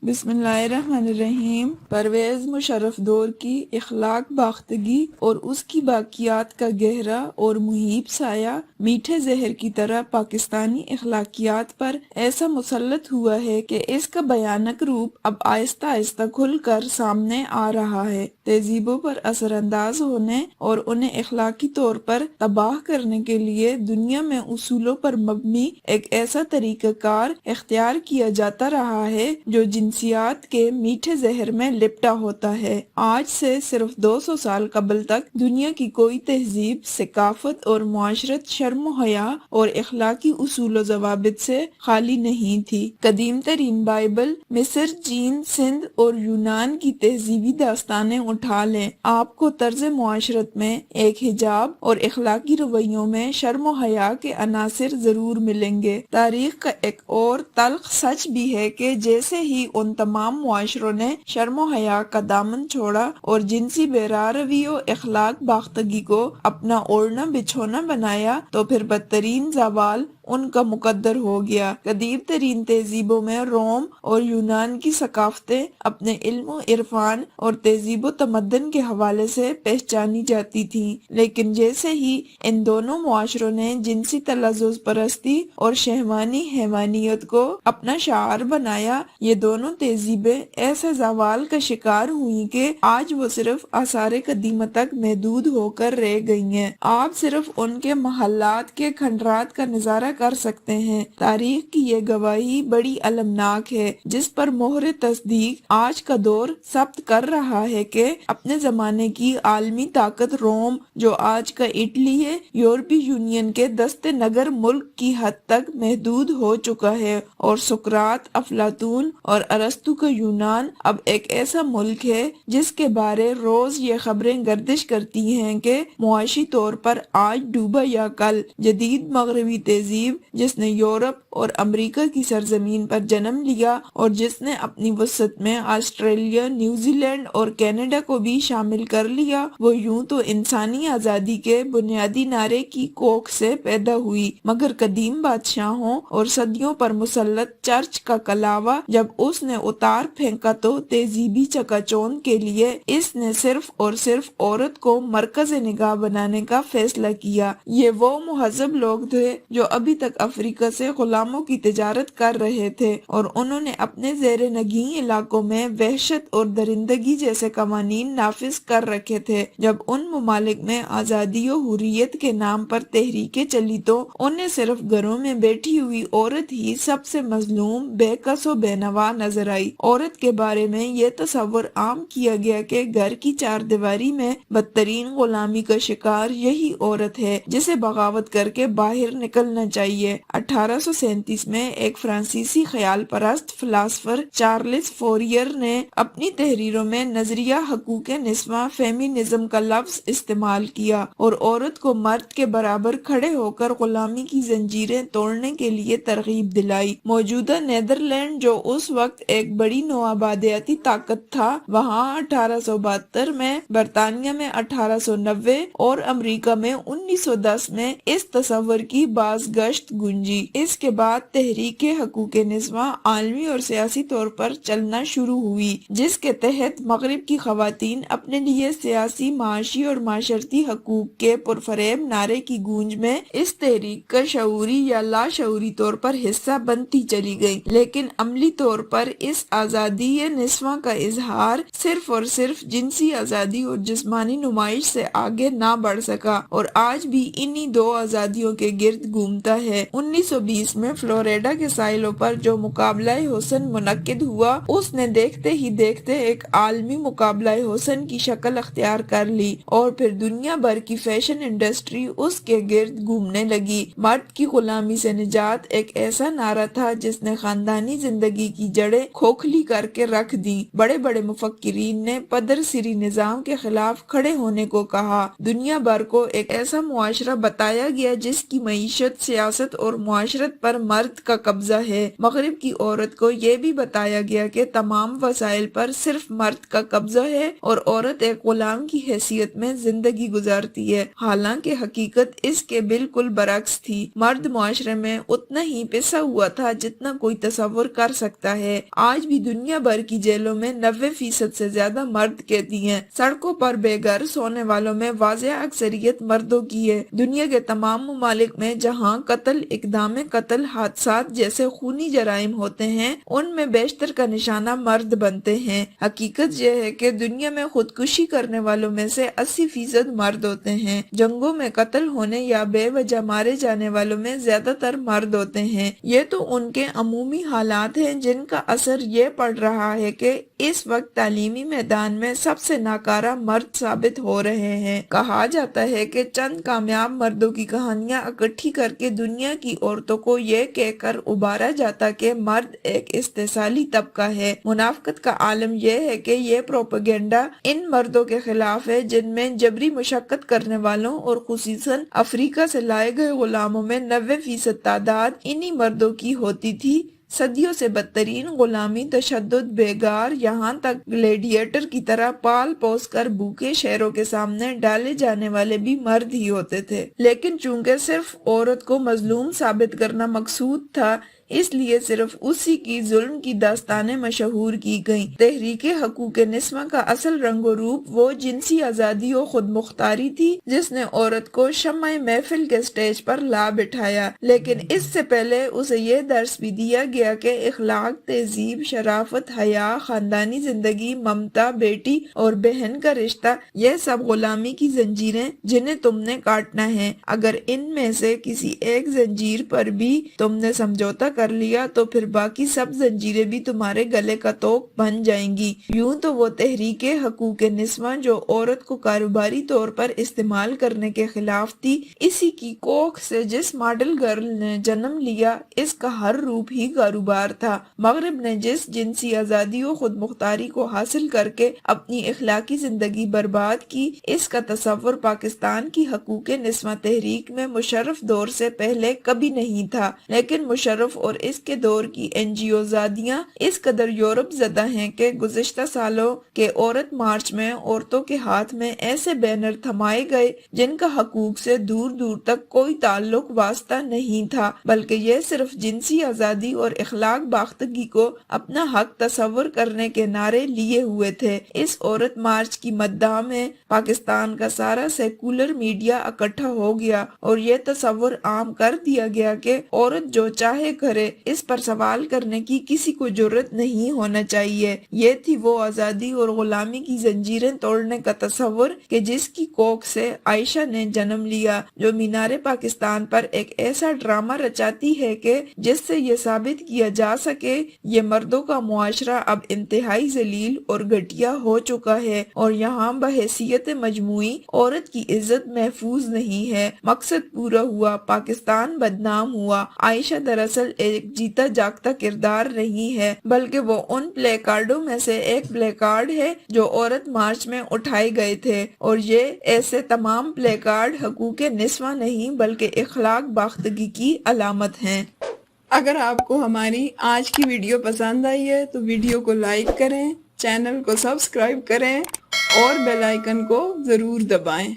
بسم اللہ الرحمن الرحیم۔ پرویز مشرف دور کی اخلاق باختگی اور اس کی باقیات کا گہرا اور محیط سایہ میٹھے زہر کی طرح پاکستانی اخلاقیات پر ایسا مسلط ہوا ہے کہ اس کا بھیانک روپ اب آہستہ آہستہ کھل کر سامنے آ رہا ہے۔ تہذیبوں پر اثر انداز ہونے اور انہیں اخلاقی طور پر تباہ کرنے کے لیے دنیا میں اصولوں پر مبنی ایک ایسا طریقہ کار اختیار کیا جاتا رہا ہے جو جنسیات کے میٹھے زہر میں لپٹا ہوتا ہے۔ آج سے صرف 200 سال قبل تک دنیا کی کوئی تہذیب، ثقافت اور معاشرت شرم و حیا اور اخلاقی اصول و ضوابط سے خالی نہیں تھی۔ قدیم ترین بائبل، مصر، چین، سندھ اور یونان کی تہذیبی داستانیں اٹھا لیں، آپ کو طرز معاشرت میں ایک حجاب اور اخلاقی رویوں میں شرم و حیا کے عناصر ضرور ملیں گے۔ تاریخ کا ایک اور تلخ سچ بھی ہے کہ جیسے ہی ان تمام معاشروں نے شرم و حیا کا دامن چھوڑا اور جنسی بیراروی و اخلاق باختگی کو اپنا اوڑھنا بچھونا بنایا تو پھر بدترین زوال ان کا مقدر ہو گیا۔ قدیم ترین تہذیبوں میں روم اور یونان کی ثقافتیں اپنے علم و عرفان اور تہذیب و تمدن کے حوالے سے پہچانی جاتی تھیں، لیکن جیسے ہی ان دونوں معاشروں نے جنسی تلذذ پرستی اور شہوانی حیوانیت کو اپنا شعار بنایا، یہ دونوں تہذیبیں ایسے زوال کا شکار ہوئیں کہ آج وہ صرف آثار قدیمہ تک محدود ہو کر رہ گئی ہیں۔ آپ صرف ان کے محلات کے کھنڈرات کا نظارہ کر سکتے ہیں۔ تاریخ کی یہ گواہی بڑی المناک ہے، جس پر مہر تصدیق آج کا دور ثبت کر رہا ہے کہ اپنے زمانے کی عالمی طاقت روم، جو آج کا اٹلی ہے، یورپی یونین کے دست نگر ملک کی حد تک محدود ہو چکا ہے، اور سقراط، افلاطون اور ارسطو کا یونان اب ایک ایسا ملک ہے جس کے بارے روز یہ خبریں گردش کرتی ہیں کہ معاشی طور پر آج ڈوبا یا کل۔ جدید مغربی تہذیب جس نے یورپ اور امریکہ کی سرزمین پر جنم لیا اور جس نے اپنی وسعت میں آسٹریلیا، نیوزی لینڈ اور کینیڈا کو بھی شامل کر لیا، وہ یوں تو انسانی آزادی کے بنیادی نعرے کی کوکھ سے پیدا ہوئی، مگر قدیم بادشاہوں اور صدیوں پر مسلط چرچ کا کلاوہ جب اس نے اتار پھینکا تو تہذیبی چکا چوند کے لیے اس نے صرف اور صرف عورت کو مرکز نگاہ بنانے کا فیصلہ کیا۔ یہ وہ مہذب لوگ تھے جو ابھی تک افریقہ سے غلاموں کی تجارت کر رہے تھے، اور انہوں نے اپنے زیر نگین علاقوں میں وحشت اور درندگی جیسے قوانین نافذ کر رکھے تھے۔ جب ان ممالک میں آزادی و حریت کے نام پر تحریکیں چلی تو انہیں صرف گھروں میں بیٹھی ہوئی عورت ہی سب سے مظلوم، بے کس و بے نوا نظر آئی۔ عورت کے بارے میں یہ تصور عام کیا گیا کہ گھر کی چار دیواری میں بدترین غلامی کا شکار یہی عورت ہے جسے بغاوت کر کے باہر نکلنا چاہیے۔ 1837 میں ایک فرانسیسی خیال پرست فلاسفر چارلس فوریر نے اپنی تحریروں میں نظریہ حقوق نسواں فیمینزم کا لفظ استعمال کیا اور عورت کو مرد کے برابر کھڑے ہو کر غلامی کی زنجیریں توڑنے کے لیے ترغیب دلائی۔ موجودہ نیدرلینڈ جو اس وقت ایک بڑی نوآبادیاتی طاقت تھا، وہاں 1872 میں، برطانیہ میں 1890 اور امریکہ میں 1910 میں اس تصور کی بازگشت گونجی۔ اس کے بعد تحریک حقوق نسواں عالمی اور سیاسی طور پر چلنا شروع ہوئی، جس کے تحت مغرب کی خواتین اپنے لیے سیاسی، معاشی اور معاشرتی حقوق کے پرفریب نعرے کی گونج میں اس تحریک کا شعوری یا لاشعوری طور پر حصہ بنتی چلی گئی، لیکن عملی طور پر اس آزادی نسواں کا اظہار صرف اور صرف جنسی آزادی اور جسمانی نمائش سے آگے نہ بڑھ سکا، اور آج بھی انہی دو آزادیوں کے گرد گھومتا ہے۔ 1920 میں فلوریڈا کے ساحلوں پر جو مقابلہ حسن منعقد ہوا، اس نے دیکھتے ہی دیکھتے ایک عالمی مقابلہ حسن کی شکل اختیار کر لی، اور پھر دنیا بھر کی فیشن انڈسٹری اس کے گرد گھومنے لگی۔ مرد کی غلامی سے نجات ایک ایسا نعرہ تھا جس نے خاندانی زندگی کی جڑیں کھوکھلی کر کے رکھ دیں۔ بڑے بڑے مفکرین نے پدر سری نظام کے خلاف کھڑے ہونے کو کہا۔ دنیا بھر کو ایک ایسا معاشرہ بتایا گیا جس کی معیشت، سیاست اور معاشرت پر مرد کا قبضہ ہے۔ مغرب کی عورت کو یہ بھی بتایا گیا کہ تمام وسائل پر صرف مرد کا قبضہ ہے اور عورت ایک غلام کی حیثیت میں زندگی گزارتی ہے، حالانکہ حقیقت اس کے بالکل برعکس تھی۔ مرد معاشرے میں اتنا ہی پسا ہوا تھا جتنا کوئی تصور کر سکتا ہے۔ آج بھی دنیا بھر کی جیلوں میں 90% سے زیادہ مرد قیدی ہیں۔ سڑکوں پر بے گھر سونے والوں میں واضح اکثریت مردوں کی ہے۔ دنیا کے تمام ممالک میں جہاں قتل، اقدام قتل، حادثات جیسے خونی جرائم ہوتے ہیں، ان میں بیشتر کا نشانہ مرد بنتے ہیں۔ حقیقت یہ ہے کہ دنیا میں خودکشی کرنے والوں میں سے 80% مرد ہوتے ہیں۔ جنگوں میں قتل ہونے یا بے وجہ مارے جانے والوں میں زیادہ تر مرد ہوتے ہیں۔ یہ تو ان کے عمومی حالات ہیں جن کا اثر یہ پڑ رہا ہے کہ اس وقت تعلیمی میدان میں سب سے ناکارہ مرد ثابت ہو رہے ہیں۔ کہا جاتا ہے کہ چند کامیاب مردوں کی کہانیاں اکٹھی کر کے دنیا کی عورتوں کو یہ کہہ کر ابھارا جاتا کہ مرد ایک استحصالی طبقہ ہے۔ منافقت کا عالم یہ ہے کہ یہ پروپیگنڈا ان مردوں کے خلاف ہے جن میں جبری مشقت کرنے والوں اور خصوصاً افریقہ سے لائے گئے غلاموں میں 90% تعداد انہی مردوں کی ہوتی تھی۔ صدیوں سے بدترین غلامی، تشدد، بیگار، یہاں تک گلیڈیٹر کی طرح پال پوس کر بھوکے شیروں کے سامنے ڈالے جانے والے بھی مرد ہی ہوتے تھے۔ لیکن چونکہ صرف عورت کو مظلوم ثابت کرنا مقصود تھا، اس لیے صرف اسی کی ظلم کی داستانیں مشہور کی گئیں۔ تحریک حقوق نسواں کا اصل رنگ و روپ وہ جنسی آزادی و خود مختاری تھی جس نے عورت کو شمع محفل کے سٹیج پر لا بٹھایا، لیکن اس سے پہلے اسے یہ درس بھی دیا گیا کہ اخلاق، تہذیب، شرافت، حیا، خاندانی زندگی، ممتا، بیٹی اور بہن کا رشتہ، یہ سب غلامی کی زنجیریں جنہیں تم نے کاٹنا ہے۔ اگر ان میں سے کسی ایک زنجیر پر بھی تم نے سمجھوتا کر لیا تو پھر باقی سب زنجیریں بھی تمہارے گلے کا توق بن جائیں گی۔ یوں تو وہ تحریک حقوق نسواں جو عورت کو کاروباری طور پر استعمال کرنے کے خلاف تھی، اسی کی کوکھ سے جس ماڈل گرل نے جنم لیا، اس کا ہر روپ ہی کاروبار تھا۔ مغرب نے جس جنسی آزادی و خود مختاری کو حاصل کر کے اپنی اخلاقی زندگی برباد کی، اس کا تصور پاکستان کی حقوق نسواں تحریک میں مشرف دور سے پہلے کبھی نہیں تھا۔ لیکن مشرف اور اس کے دور کی NGO زادیاں اس قدر یورپ زدہ ہیں کہ گزشتہ سالوں کے عورت مارچ میں عورتوں کے ہاتھ میں ایسے بینر تھمائے گئے جن کا حقوق سے دور دور تک کوئی تعلق واسطہ نہیں تھا، بلکہ یہ صرف جنسی آزادی اور اخلاق باختگی کو اپنا حق تصور کرنے کے نعرے لیے ہوئے تھے۔ اس عورت مارچ کی مداح میں پاکستان کا سارا سیکولر میڈیا اکٹھا ہو گیا اور یہ تصور عام کر دیا گیا کہ عورت جو چاہے کرے، اس پر سوال کرنے کی کسی کو جرأت نہیں ہونا چاہیے۔ یہ تھی وہ آزادی اور غلامی کی زنجیریں توڑنے کا تصور کہ جس کی کوکھ سے عائشہ نے جنم لیا، جو مینار پاکستان پر ایک ایسا ڈرامہ رچاتی ہے کہ جس سے یہ ثابت کیا جا سکے یہ مردوں کا معاشرہ اب انتہائی ذلیل اور گھٹیا ہو چکا ہے اور یہاں بحیثیت مجموعی عورت کی عزت محفوظ نہیں ہے۔ مقصد پورا ہوا، پاکستان بدنام ہوا۔ عائشہ دراصل ایک جیتا جاگتا کردار نہیں ہے، بلکہ وہ ان پلے کارڈوں میں سے ایک پلے کارڈ ہے جو عورت مارچ میں اٹھائے گئے تھے، اور یہ ایسے تمام پلے کارڈ حقوق نسواں نہیں بلکہ اخلاق باختگی کی علامت ہیں۔ اگر آپ کو ہماری آج کی ویڈیو پسند آئی ہے تو ویڈیو کو لائک کریں، چینل کو سبسکرائب کریں اور بیل آئیکن کو ضرور دبائیں۔